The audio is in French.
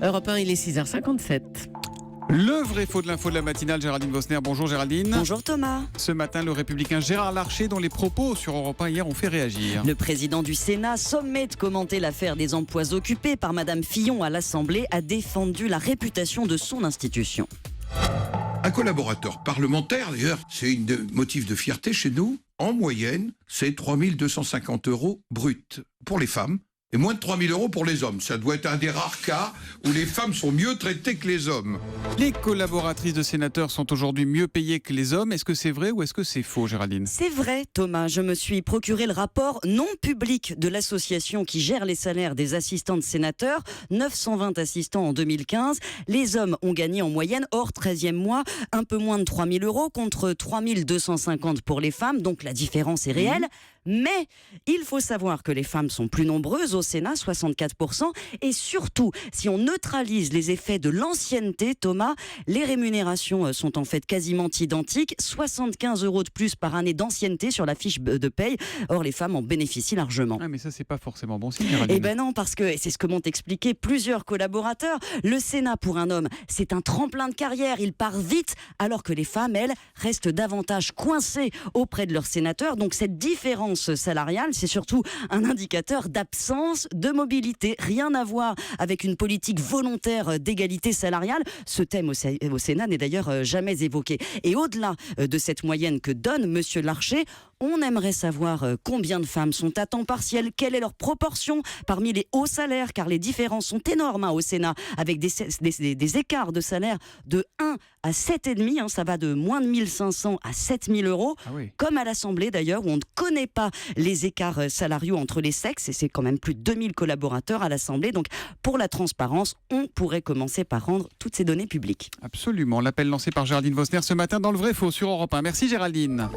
Europe 1, il est 6h57. Le vrai faux de l'info de la matinale, Géraldine Vosner. Bonjour Géraldine. Bonjour Thomas. Ce matin, le républicain Gérard Larcher, dont les propos sur Europe 1 hier ont fait réagir. Le président du Sénat, sommé de commenter l'affaire des emplois occupés par Madame Fillon à l'Assemblée, a défendu la réputation de son institution. Un collaborateur parlementaire, d'ailleurs, c'est un motif de fierté chez nous. En moyenne, c'est 3 250 € bruts pour les femmes et moins de 3 000 € pour les hommes. Ça doit être un des rares cas où les femmes sont mieux traitées que les hommes. Les collaboratrices de sénateurs sont aujourd'hui mieux payées que les hommes. Est-ce que c'est vrai ou est-ce que c'est faux, Géraldine? C'est vrai, Thomas. Je me suis procuré le rapport non public de l'association qui gère les salaires des assistants de sénateurs. 920 assistants en 2015. Les hommes ont gagné en moyenne, hors 13e mois, un peu moins de 3 000 € contre 3 250 pour les femmes. Donc la différence est réelle. Mais il faut savoir que les femmes sont plus nombreuses au Sénat, 64%. Et surtout, si on neutralise les effets de l'ancienneté, Thomas, les rémunérations sont en fait quasiment identiques. 75 € de plus par année d'ancienneté sur la fiche de paye. Or, les femmes en bénéficient largement. Ah, mais ça, c'est pas forcément bon signe, Géraldine. Eh ben non, parce que, et c'est ce que m'ont expliqué plusieurs collaborateurs, le Sénat pour un homme, c'est un tremplin de carrière. Il part vite, alors que les femmes, elles, restent davantage coincées auprès de leurs sénateurs. Donc cette différence salariale, c'est surtout un indicateur d'absence de mobilité. Rien à voir avec une politique volontaire d'égalité salariale. Ce thème au Sénat n'est d'ailleurs jamais évoqué. Et au-delà de cette moyenne que donne Monsieur Larcher, on aimerait savoir combien de femmes sont à temps partiel, quelle est leur proportion parmi les hauts salaires, car les différences sont énormes au Sénat, avec des écarts de salaire de 1 à 7,5, ça va de moins de 1 500 à 7 000 €, Ah oui. comme à l'Assemblée d'ailleurs, où on ne connaît pas les écarts salariaux entre les sexes, et c'est quand même plus de 2000 collaborateurs à l'Assemblée. Donc pour la transparence, on pourrait commencer par rendre toutes ces données publiques. Absolument. L'appel lancé par Géraldine Vosner ce matin dans le vrai faux sur Europe 1. Merci Géraldine.